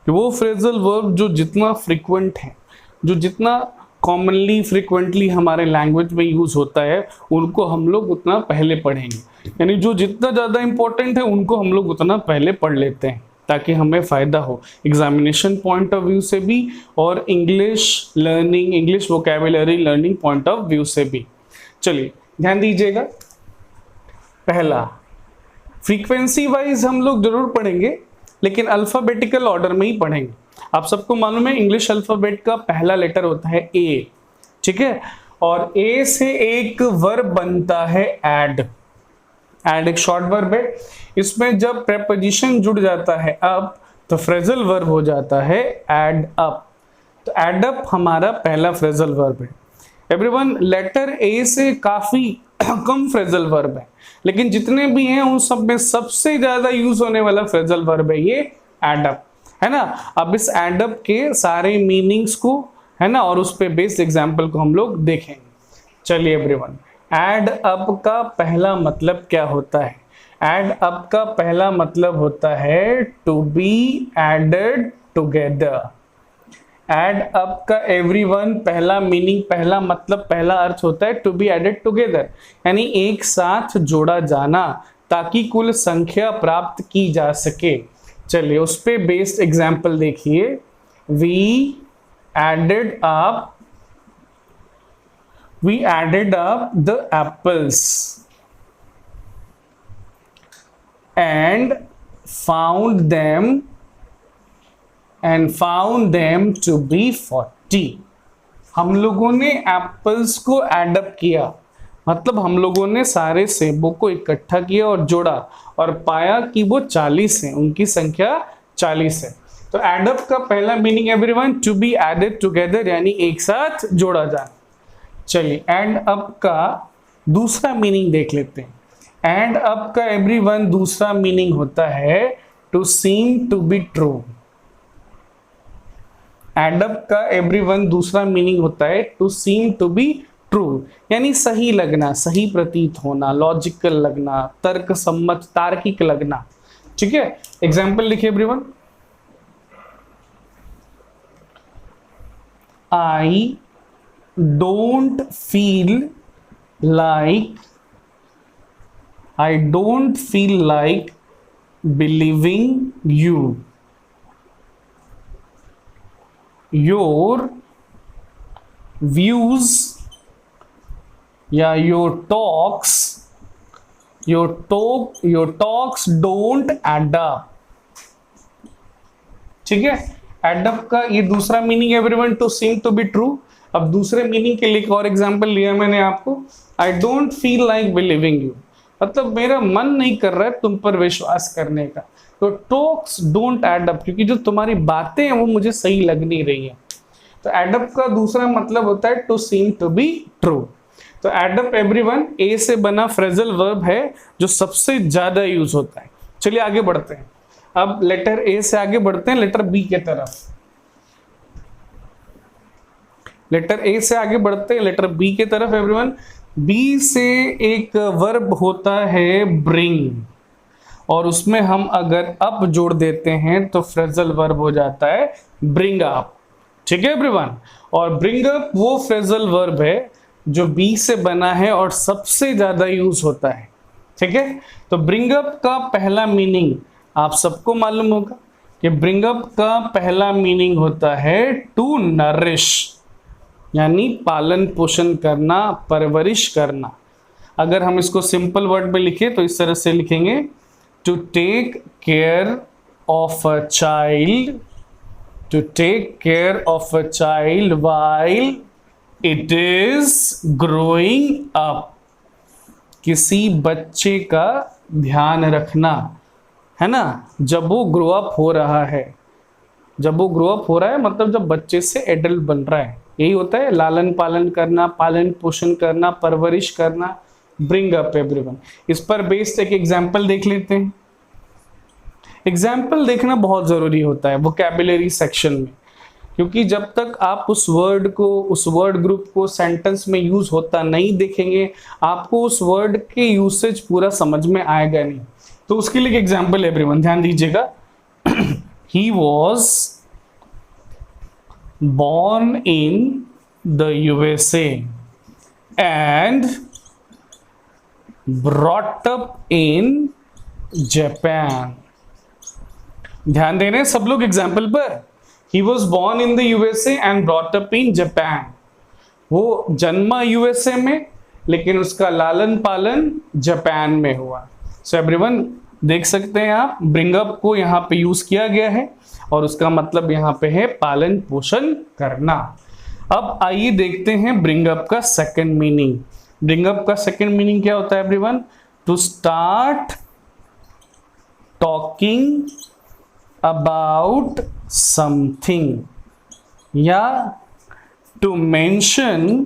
कि वो फ्रेजल वर्ब जो जितना फ्रीक्वेंट है, जो जितना कॉमनली फ्रिक्वेंटली हमारे लैंग्वेज में यूज होता है उनको हम लोग उतना पहले पढ़ेंगे, यानी जो जितना ज़्यादा इंपॉर्टेंट है उनको हम लोग उतना पहले पढ़ लेते हैं ताकि हमें फ़ायदा हो एग्जामिनेशन पॉइंट ऑफ व्यू से भी और English learning, English vocabulary learning point of view से भी। चलिए ध्यान दीजिएगा, पहला फ्रीक्वेंसी वाइज हम लोग जरूर पढ़ेंगे लेकिन अल्फ़ाबेटिकल ऑर्डर में ही पढ़ेंगे। आप सबको मालूम है इंग्लिश अल्फ़ाबेट का पहला लेटर होता है ए, ठीक है, और ए से एक वर्ब बनता है ऐड। ऐड एक शॉर्ट वर्ब है, इसमें जब प्रेपोजिशन जुड़ जाता है अप तो फ्रेजल वर्ब हो जाता है ऐड अप। तो ऐड अप हमारा पहला फ्रेजल वर्ब है। एवरीवन, लेटर ए से काफी कम फ्रेजल वर्ब है लेकिन जितने भी हैं उन सब में सबसे ज्यादा यूज होने वाला फ्रेजल वर्ब है ये ऐड अप, है ना। अब इस ऐड अप के सारे मीनिंग्स को, है ना, और उस पे बेस्ड एग्जांपल को हम लोग देखेंगे। चलिए एवरीवन, ऐड अप का पहला मतलब क्या होता है? ऐड अप का पहला मतलब होता है to be added together. Add up का एवरीवन पहला मीनिंग, पहला मतलब, पहला अर्थ होता है टू बी एडेड टुगेदर, यानी एक साथ जोड़ा जाना ताकि कुल संख्या प्राप्त की जा सके। चलिए उस पे बेस्ड एग्जाम्पल देखिए। We added up the apples and found them to be 40। हम लोगों ने एप्पल्स को एडअप किया, मतलब हम लोगों ने सारे सेबों को इकट्ठा किया और जोड़ा और पाया कि वो 40 हैं, उनकी संख्या 40 है। तो एडअप का पहला meaning everyone to be added together, यानी एक साथ जोड़ा जाना। चलिए एंड अप का दूसरा मीनिंग देख लेते हैं। एंड अप का एवरीवन दूसरा मीनिंग होता है to seem to be true. Add up का एवरीवन दूसरा मीनिंग होता है to seem to be true, यानी सही लगना, सही प्रतीत होना, लॉजिकल लगना, तर्क सम्मत, तार्किक लगना। ठीक है, एग्जाम्पल लिखिए everyone. I don't feel like believing you. Your views या your talks don't add up. ठीक है, एड अप का ये दूसरा meaning everyone to seem to be true. अब दूसरे मीनिंग के लिए एक और एग्जांपल लिया मैंने आपको। आई don't feel like believing you, मतलब मेरा मन नहीं कर रहा है तुम पर विश्वास करने का। तो टॉक्स डोंट एड अप, क्योंकि जो तुम्हारी बातें हैं वो मुझे सही लग नहीं रही है। तो एड अप का दूसरा मतलब होता है to seem to be true. तो एड अप एवरीवन ए से बना फ्रेजल वर्ब है जो सबसे ज्यादा यूज होता है। चलिए आगे बढ़ते हैं। अब लेटर ए से आगे बढ़ते हैं लेटर बी के तरफ। लेटर ए से आगे बढ़ते हैं लेटर बी के तरफ एवरीवन। बी से एक वर्ब होता है ब्रिंग, और उसमें हम अगर अप जोड़ देते हैं तो फ्रेजल वर्ब हो जाता है ब्रिंग अप। ठीक है एवरीवन, और ब्रिंग अप वो फ्रेजल वर्ब है जो बी से बना है और सबसे ज्यादा यूज होता है। ठीक है, तो ब्रिंग अप का पहला मीनिंग आप सबको मालूम होगा कि ब्रिंग अप का पहला मीनिंग होता है टू नरिश, यानी पालन पोषण करना, परवरिश करना। अगर हम इसको सिंपल वर्ड में लिखें तो इस तरह से लिखेंगे to take care of a child, to take care of a child while it is growing up. किसी बच्चे का ध्यान रखना, है ना, जब वो ग्रो अप हो रहा है। जब वो ग्रो अप हो रहा है मतलब जब बच्चे से एडल्ट बन रहा है, यही होता है लालन पालन करना, पालन पोषण करना, परवरिश करना, ब्रिंग अप एवरीवन। इस पर बेस्ड एक एग्जाम्पल देख लेते हैं। एग्जाम्पल देखना बहुत जरूरी होता है वोकैबुलरी सेक्शन में, क्योंकि जब तक आप उस वर्ड को, उस वर्ड ग्रुप को सेंटेंस में यूज होता नहीं देखेंगे आपको उस वर्ड के यूसेज पूरा समझ में आएगा नहीं। तो उसके लिए एग्जाम्पल एवरीवन ध्यान दीजिएगा। He was born in the USA and brought up in Japan. ध्यान दे रहे हैं सब लोग एग्जाम्पल पर. He was born in the USA and brought up in Japan. वो जन्मा यूएसए में लेकिन उसका लालन पालन जापान में हुआ. सो एवरीवन देख सकते हैं आप, ब्रिंग अप को यहाँ पे यूज किया गया है और उसका मतलब यहाँ पे है पालन पोषण करना. अब आइए देखते हैं ब्रिंग अप का सेकंड मीनिंग. ब्रिंग अप का सेकंड मीनिंग क्या होता है everyone? To start talking about something या to mention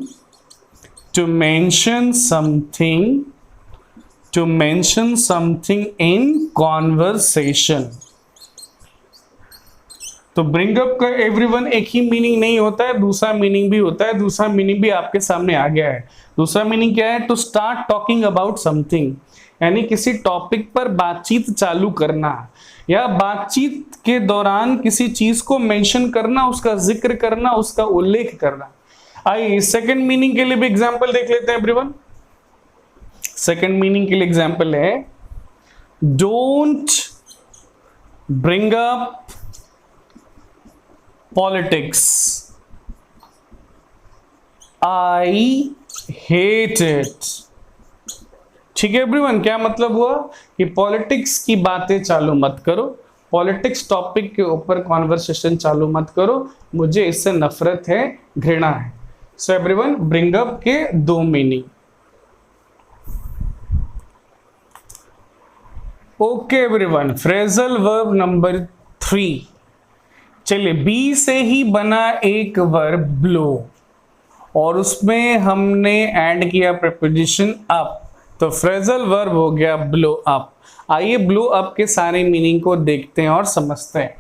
something in conversation. तो ब्रिंग अप का एवरीवन एक ही मीनिंग नहीं होता है, दूसरा मीनिंग भी होता है. दूसरा मीनिंग भी आपके सामने आ गया है. दूसरा मीनिंग क्या है? To start talking about something, यानी किसी टॉपिक पर बातचीत चालू करना या बातचीत के दौरान किसी चीज को मेंशन करना, उसका जिक्र करना, उसका उल्लेख करना. आइए सेकंड मीनिंग के लिए भी एग्जांपल देख लेते हैं एवरीवन. सेकंड मीनिंग के लिए एग्जांपल है don't bring up politics, I hate it. ठीक है एवरीवन, क्या मतलब हुआ कि पॉलिटिक्स की बातें चालू मत करो, पॉलिटिक्स टॉपिक के ऊपर कॉन्वर्सेशन चालू मत करो, मुझे इससे नफरत है, घृणा है. सो एवरीवन ब्रिंग अप के दो meaning. Okay everyone, phrasal verb number 3. चलिए, बी से ही बना एक वर्ब ब्लो और उसमें हमने ऐड किया प्रीपोजिशन अप, तो फ्रेजल वर्ब हो गया ब्लो अप. आइए ब्लो अप के सारे मीनिंग को देखते हैं और समझते हैं.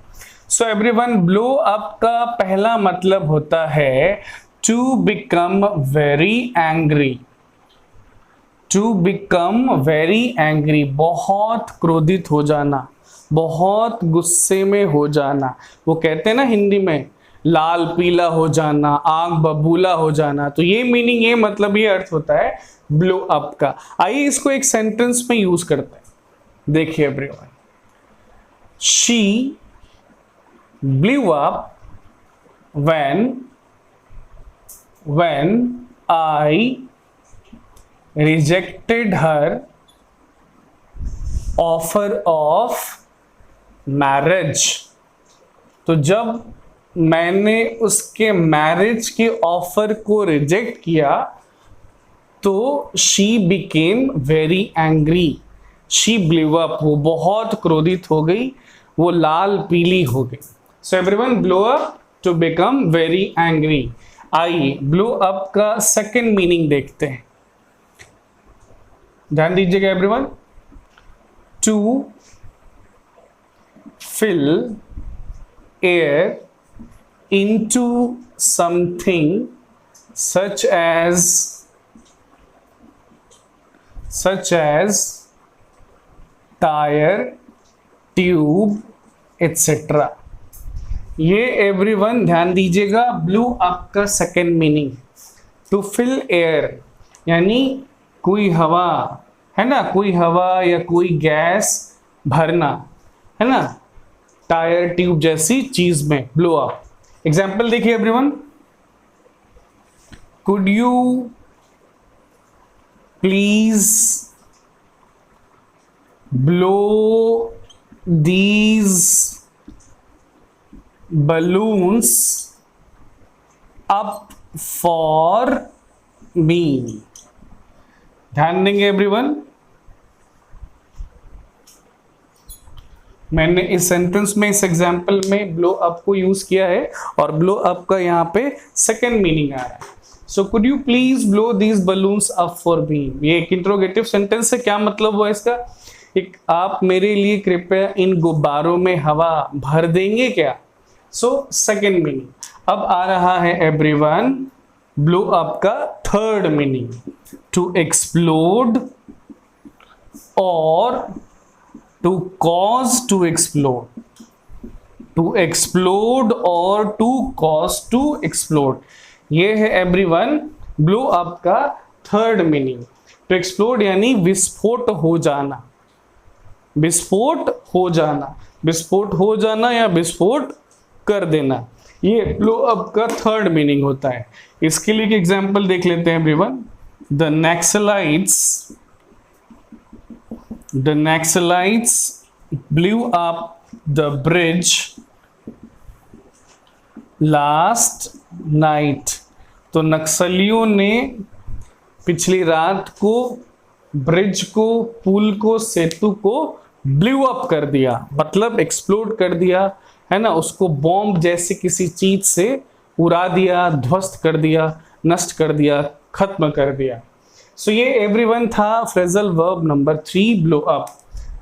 सो एवरीवन, ब्लो अप का पहला मतलब होता है to become very angry. To become very angry, बहुत क्रोधित हो जाना, बहुत गुस्से में हो जाना. वो कहते हैं ना हिंदी में लाल पीला हो जाना, आग बबूला हो जाना. तो ये मीनिंग, ये मतलब, ये अर्थ होता है ब्लो अप का. आइए इसको एक सेंटेंस में यूज करते हैं. देखिए everyone, she blew up when I rejected her offer of marriage. तो जब मैंने उसके मैरिज के ऑफर को रिजेक्ट किया तो she became very angry. She blew up, वो बहुत क्रोधित हो गई, वो लाल पीली हो गई. So everyone, blow up to become very angry. आइए ब्लो अप का सेकंड मीनिंग देखते हैं. ध्यान दीजिएगा everyone. To fill air into something such as tire, tube, etc. ये एवरीवन ध्यान दीजिएगा, ब्लू अप का second meaning to fill air, यानी कोई हवा है ना, कोई हवा या कोई गैस भरना है ना, टायर ट्यूब जैसी चीज में ब्लो अप. एग्जाम्पल देखिए everyone, could you please blow these balloons up for me. ध्यान देंगे एवरीवन, मैंने इस सेंटेंस में, इस एग्जांपल में ब्लो अप को यूज किया है और ब्लो अप का यहाँ पे सेकंड मीनिंग आ रहा है. So could you please blow these balloons up for me. ये एक इंट्रोगेटिव सेंटेंस है. क्या मतलब हुआ इसका? एक, आप मेरे लिए कृपया इन गुब्बारों में हवा भर देंगे क्या? So second meaning. अब आ रहा है एवरीवन ब्लो अप का थर्ड मीनिंग, टू एक्सप्लोड और to cause to explode. To explode और टू कॉज टू एक्सप्लोड, ये है एवरीवन ब्लो अप का थर्ड मीनिंग। टू एक्सप्लोड यानी विस्फोट हो जाना, विस्फोट हो जाना, विस्फोट हो जाना या विस्फोट कर देना, ये ब्लो अप का थर्ड मीनिंग होता है। इसके लिए एक एग्जांपल देख लेते हैं everyone. The Naxalites blew up the bridge last night. तो नक्सलियों ने पिछली रात को ब्रिज को, पुल को, सेतु को ब्लू अप कर दिया, मतलब एक्सप्लोड कर दिया, है ना, उसको बॉम्ब जैसे किसी चीज से उड़ा दिया, ध्वस्त कर दिया, नष्ट कर दिया, खत्म कर दिया। सो ये एवरीवन था phrasal verb number 3 blow up.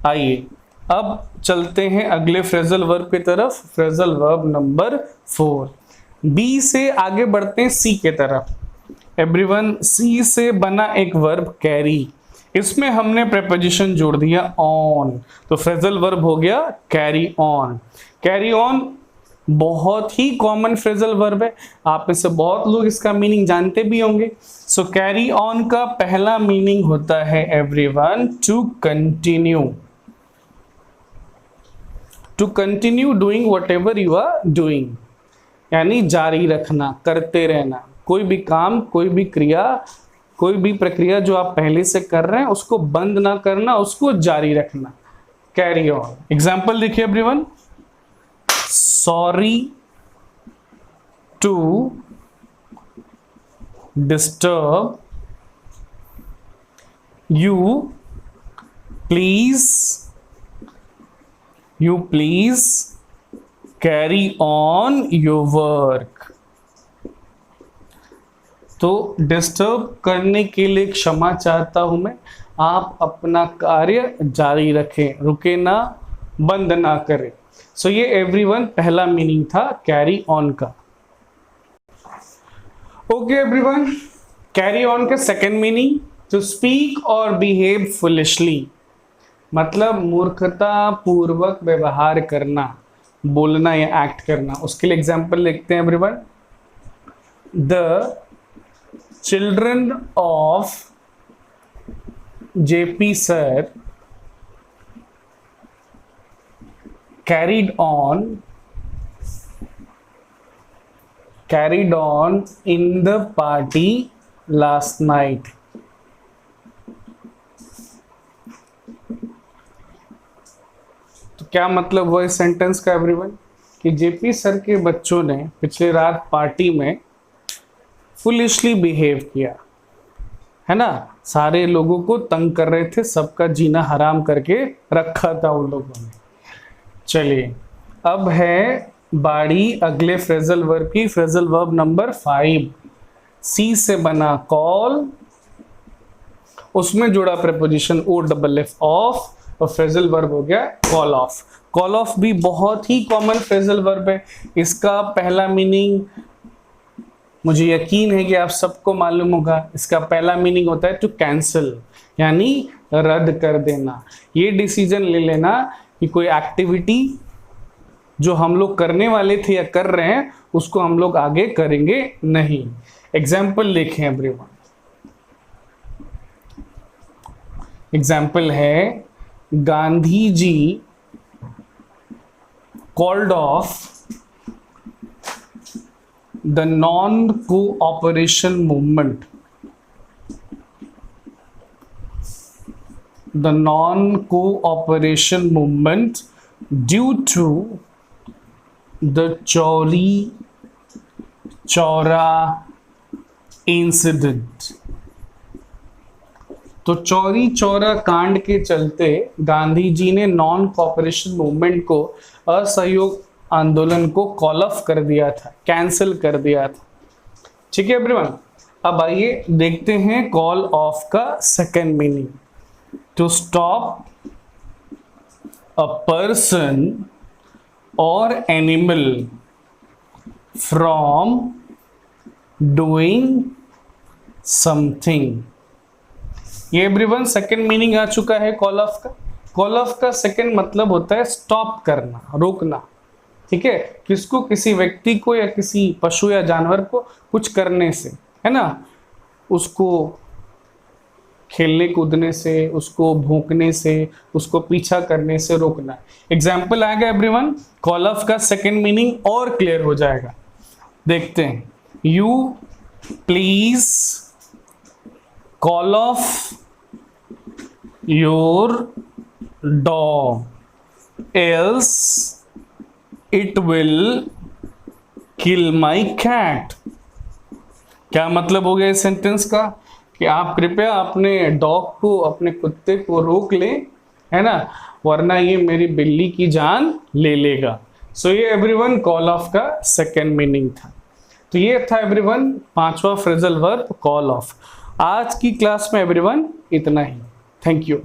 आइए अब चलते हैं अगले फ्रेजल वर्ब की तरफ, फ्रेजल वर्ब नंबर 4। बी से आगे बढ़ते हैं सी के तरफ। एवरीवन सी से बना एक वर्ब कैरी, इसमें हमने प्रेपोजिशन जोड़ दिया ऑन, तो फ्रेजल वर्ब हो गया कैरी ऑन। कैरी ऑन बहुत ही कॉमन फ्रेजल वर्ब है, आप में से बहुत लोग इसका मीनिंग जानते भी होंगे। सो कैरी ऑन का पहला मीनिंग होता है everyone to continue, to continue doing whatever you are doing, यानी जारी रखना, करते रहना, कोई भी काम, कोई भी क्रिया, कोई भी प्रक्रिया जो आप पहले से कर रहे हैं उसको बंद ना करना, उसको जारी रखना, कैरी ऑन। एग्जाम्पल देखिए everyone, sorry to disturb you, please carry on your work. तो डिस्टर्ब करने के लिए क्षमा चाहता हूं मैं, आप अपना कार्य जारी रखें, रुके ना, बंद ना करें। सो ये एवरीवन पहला मीनिंग था कैरी ऑन का। ओके एवरीवन, कैरी ऑन का सेकंड मीनिंग टू स्पीक और बिहेव फुलिशली, मतलब मूर्खता पूर्वक व्यवहार करना, बोलना या एक्ट करना। उसके लिए एग्जांपल लिखते हैं everyone. The children of JP sir carried on in the party last night। तो क्या मतलब हुआ इस सेंटेंस का एवरीवन, कि जेपी सर के बच्चों ने पिछले रात पार्टी में फुलिशली बिहेव किया, है ना, सारे लोगों को तंग कर रहे थे, सबका जीना हराम करके रखा था उन लोगों ने। चलिए अब है बाड़ी अगले फ्रेजल वर्ब की, फ्रेजल वर्ब नंबर 5। सी से बना कॉल, उसमें जुड़ा preposition O double F off, और फ्रेजल वर्ब हो गया कॉल ऑफ। कॉल ऑफ भी बहुत ही कॉमन फ्रेजल वर्ब है। इसका पहला मीनिंग मुझे यकीन है कि आप सबको मालूम होगा, इसका पहला मीनिंग होता है टू कैंसिल, यानी रद्द कर देना। ये डिसीजन ले लेना कि कोई एक्टिविटी जो हम लोग करने वाले थे या कर रहे हैं उसको हम लोग आगे करेंगे नहीं। एग्जाम्पल लिखें एवरीवन। एग्जाम्पल है Gandhi ji called off the non-cooperation movement, the non-cooperation movement due to the Chauri Chaura incident। तो चौरी चौरा कांड के चलते गांधी जी ने नॉन कोऑपरेशन मूवमेंट को, असहयोग आंदोलन को कॉल ऑफ कर दिया था, कैंसिल कर दिया था। ठीक है एवरीवन, अब आइए देखते हैं कॉल ऑफ का second meaning. To stop a person और एनिमल फ्रॉम डूइंग समथिंग। ये एवरीवन सेकंड मीनिंग आ चुका है कॉल ऑफ का। कॉल ऑफ का सेकंड मतलब होता है स्टॉप करना, रोकना। ठीक है, किसको, किसी व्यक्ति को या किसी पशु या जानवर को कुछ करने से, है ना, उसको खेलने कूदने से, उसको भौंकने से, उसको पीछा करने से रोकना। एग्जाम्पल आएगा एवरीवन, कॉल ऑफ का सेकेंड मीनिंग और क्लियर हो जाएगा। देखते हैं, you please call off your dog else it will kill my cat. क्या मतलब हो गया इस सेंटेंस का कि आप कृपया अपने डॉग को, अपने कुत्ते को रोक लें, है ना, वरना ये मेरी बिल्ली की जान ले लेगा। सो ये एवरीवन कॉल ऑफ का सेकेंड मीनिंग था। तो ये था एवरीवन पांचवा फ्रेजल वर्ब कॉल ऑफ। आज की क्लास में एवरीवन इतना ही। Thank you.